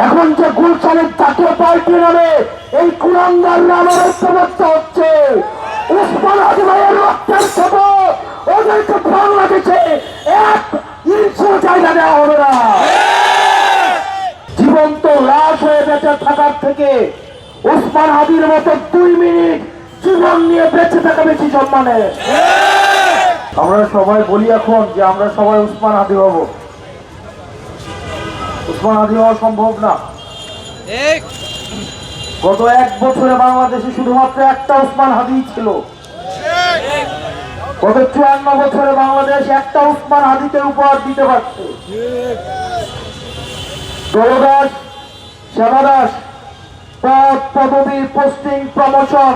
এখন যে গুলশানের জাতীয় পার্টি নামে এই কুলাঙ্গার নামে ঐক্যবদ্ধ হচ্ছে, উসমান হাদি ভাইয়ের রক্তের শপথ ওদেরকে বাংলাদেশে এক ইঞ্চিও জায়গা দেওয়া হবে না। জীবন্ত লাশ হয়ে বেঁচে থাকার থেকে উসমান হাদির মতো 2 মিনিট জীবন নিয়ে বেঁচে থাকা বেশি সম্মানের। আমরা সবাই বলি এখন যে আমরা সবাই উসমান হাদি হব। উসমান হাদি হওয়া সম্ভব না। গত 1 বছরে বাংলাদেশে শুধুমাত্র একটা উসমান হাদি ছিল। গত 54 বছরে বাংলাদেশ একটা উসমান হাদিকে উপহার দিতে পারছে। দলদাস, সেবাদাস, পদ পদবী, পোস্টিং, প্রমোশন,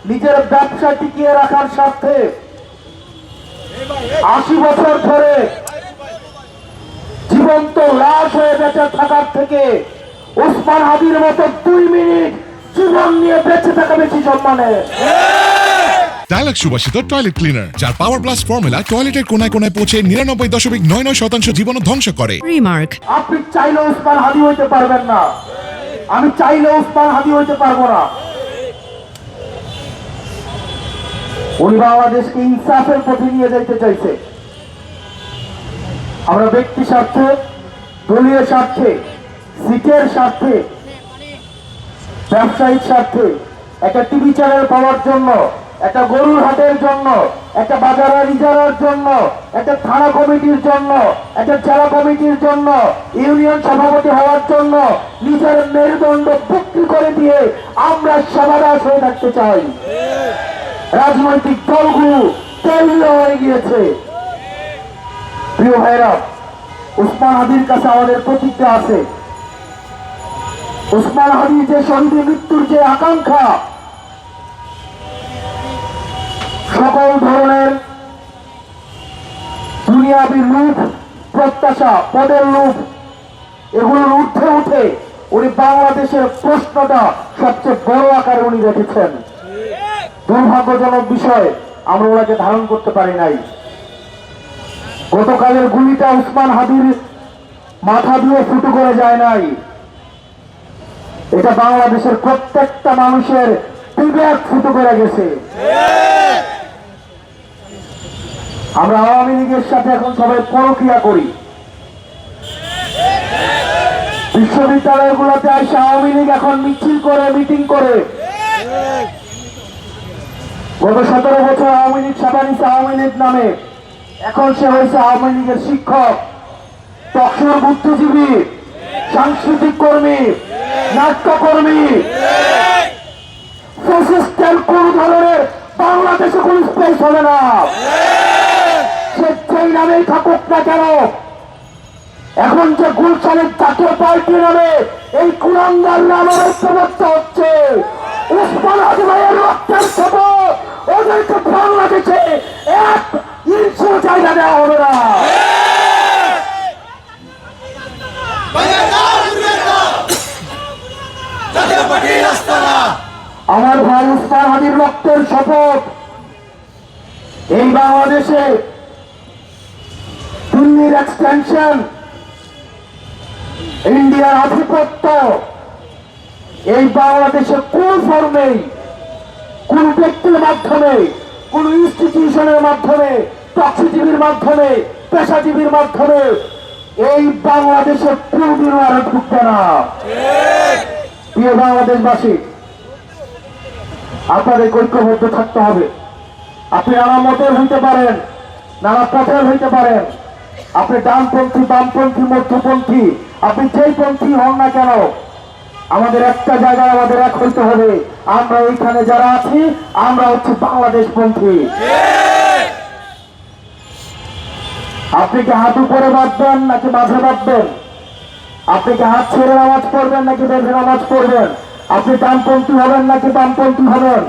নিজের ব্যবসা টিকিয়ে রাখার স্বার্থে 80 বছর ধরে জীবন্ত লাশ হয়ে বেঁচে থাকার থেকে উসমান হাদির মতো 2 মিনিট জীবন নিয়ে বেঁচে থাকা বেশি সম্মানের। ডায়ালগ সুবাসিত টয়লেট ক্লিনার, যার পাওয়ার প্লাস ফর্মুলা টয়লেটের কোনায় কোনায় পৌঁছে 99.99% জীবন ধ্বংস করে। রিমার্ক, আপনি চাইলে উসমান হাদি হইতে পারবেন না, আমি চাইলে উসমান হাদি হইতে পারবো না। উনি বাংলাদেশকে ইনসাফের পথে নিয়ে যেতে চাইছে। আমরা ব্যক্তি স্বার্থে, দলীয় স্বার্থে, সিটের স্বার্থে, ব্যবসায়িক স্বার্থে, একটা টিভি চ্যানেল পাওয়ার জন্য, একটা গরুর হাটের জন্য, একটা বাজারের ইজারার জন্য, একটা থানা কমিটির জন্য, একটা জেলা কমিটির জন্য, ইউনিয়ন সভাপতি হওয়ার জন্য নিজের মেরুদণ্ড বিক্রি করে দিয়ে আমরা সেবাদাস হয়ে থাকতে চাই। রাজনৈতিক দলগুলো তৈরি হয়ে গিয়েছে। প্রিয় ভাইরা, উসমান হাদির কাছে আমাদের প্রতিজ্ঞা আছে। উসমান হাদি যে শহীদের মৃত্যুর যে আকাঙ্ক্ষা, সকল ধরনের দুনিয়াবী লোভ, প্রত্যাশা, পদের লোভ, এগুলোর ঊর্ধ্বে উঠে উনি বাংলাদেশের প্রশ্নটা সবচেয়ে বড় আকারে উনি রেখেছেন। দুর্ভাগ্যজনক বিষয়, আমরা ওনাকে ধারণ করতে পারি নাই। গতকালের গুলিটা উসমান হাদির মাথা দিয়ে ফুটো করে যায় নাই, এটা বাংলাদেশের প্রত্যেকটা মানুষের বিবেক ফুটো করে গেছে। আমরা আওয়ামী লীগের সাথে এখন সবাই পরকিয়া করি। বিশ্ববিদ্যালয়গুলোতে এসে আওয়ামী লীগ এখন মিছিল করে, মিটিং করে। গত 17 বছর আওয়ামী লীগ সেবা নিচ্ছে আওয়ামী লীগ নামে, এখন সে হয়েছে আওয়ামী লীগের শিক্ষক, টকশোর বুদ্ধিজীবী, সাংস্কৃতিক কর্মী, নাট্যকর্মী। ফ্যাসিস্টের কোন ধরনের বাংলাদেশে কোন স্পেস হবে না, সে যেই নামেই থাকুক না কেন। এখন যে গুলশানের জাতীয় পার্টি নামে এই কুলাঙ্গার নামে ঐক্যবদ্ধ হচ্ছে, উসমান হাদি ভাইয়ের রক্তের শপথ ওদেরকে বাংলাদেশে এক ইঞ্চিও জায়গা দেওয়া হবে না। আমার ভাই উসমান হাদির রক্তের শপথ এই বাংলাদেশে দিল্লির এক্সটেনশন, ইন্ডিয়ার আধিপত্য এই বাংলাদেশে কোন ফর্মে, কোন ব্যক্তির মাধ্যমে, কোন ইনস্টিটিউশনের মাধ্যমে, টক্সিজীবীর মাধ্যমে, পেশাজীবীর মাধ্যমে এই বাংলাদেশে কোনদিনও আর ঢুকবে না। প্রিয় বাংলাদেশবাসী, আপনাদের ঐক্যবদ্ধ থাকতে হবে। আপনি নানা মতের হইতে পারেন, নানা পথের হইতে পারেন, আপনি ডানপন্থী, বামপন্থী, মধ্যপন্থী, আপনি যেই পন্থী হন না কেন, আমাদের একটা জায়গায় আমাদের এক হইতে হবে। আমরা এইখানে যারা আছি আমরা হচ্ছে বাংলাদেশ পন্থী। আপনি কি হাত উপরে বাঁধবেন নাকি মাঝে বাঁধবেন? আপনি কি হাত ছেড়ে নামাজ পড়বেন নাকি বেঁধে নামাজ পড়বেন? আপনি ডানপন্থী হবেন নাকি বামপন্থী হবেন?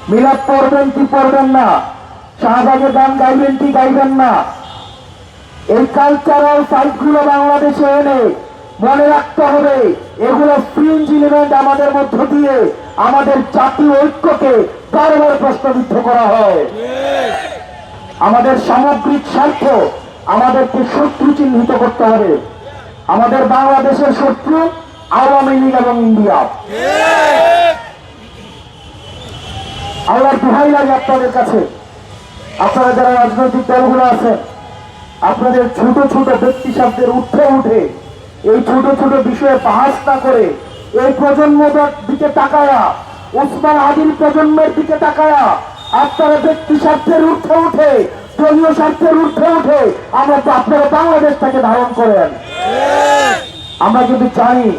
মিলাদ পড়বেন কি পড়বেন না? শাহবাগের গান গাইবেন কি গাইবেন না? এই কালচারাল সাইটগুলো বাংলাদেশে এনে মনে রাখতে হবে, এগুলো ফ্রিঞ্জ এলিমেন্ট আমাদের মধ্য দিয়ে আমাদের জাতীয় ঐক্যকে বারবার প্রশ্নবিদ্ধ করা হয়। আমাদের সামগ্রিক স্বার্থ আমাদেরকে শত্রু চিহ্নিত করতে হবে। আমাদের বাংলাদেশের শত্রু আওয়ামী লীগ এবং ইন্ডিয়া। আল্লাহর দোহাই লাগে আপনাদের কাছে, আপনারা যারা রাজনৈতিক দলগুলো আছেন, আপনাদের ছোট ছোট ব্যক্তি স্বার্থের উঠে উঠে এই ছোট ছোট বিষয়ে বাহাস না করে এই প্রজন্মের দিকে তাকায়া, ওসমান হাদির প্রজন্মের দিকে তাকায়া আপনারা ব্যক্তি স্বার্থের উঠে উঠে, দলীয় স্বার্থের উঠে উঠে আমরা তো আপনারা বাংলাদেশটাকে ধারণ করেন। আমরা কিন্তু জানি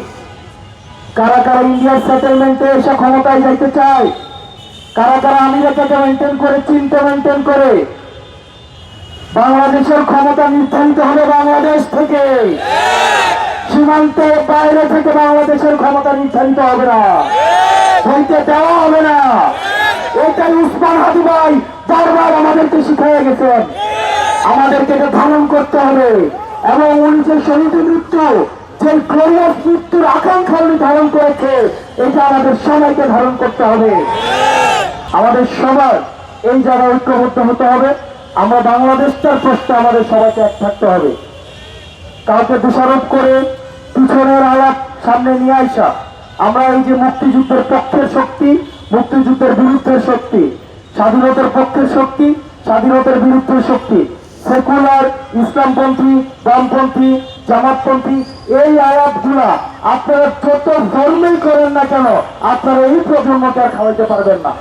কারা কারা ইন্ডিয়ার সেটেলমেন্টে এসে ক্ষমতায় যাইতে চায়, কারা কারা আমেরিকাকে মেনটেন করে, চীনকে মেনটেন করে। বাংলাদেশের ক্ষমতা নির্ধারিত হবে বাংলাদেশ থেকে, সীমান্তের বাইরে থেকে বাংলাদেশের ক্ষমতা নির্ধারিত হবে না, হইতে দেওয়া হবে না। এটাই উসমান হাদি ভাই বারবার আমাদেরকে শিখিয়ে গেছেন। আমাদেরকে এটা ধারণ করতে হবে এবং উনি যে শহীদ মৃত্যু, যে গ্লোরিয়াস মৃত্যুর আকাঙ্ক্ষা উনি ধারণ করেছে, এটা আমাদের সবাইকে ধারণ করতে হবে। আমাদের সবার এই জায়গায় ঐক্যবদ্ধ হতে হবে। আমরা বাংলাদেশটার প্রশ্নে আমাদের সবাইকে এক থাকতে হবে। কাউকে দোষারোপ করে পিছনের আলাপ সামনে নিয়ে আসা, আমরা এই যে মুক্তিযুদ্ধের পক্ষের শক্তি, মুক্তিযুদ্ধের বিরুদ্ধের শক্তি, স্বাধীনতার পক্ষের শক্তি, স্বাধীনতার বিরুদ্ধের শক্তি, সেকুলার, ইসলামপন্থী, বামপন্থী, জামাতপন্থী, এই আয়াতগুলা আপনারা যত ধর্মেই করেন না কেন, আপনারা এই প্রজন্মকে আর খাওয়াইতে পারবেন না।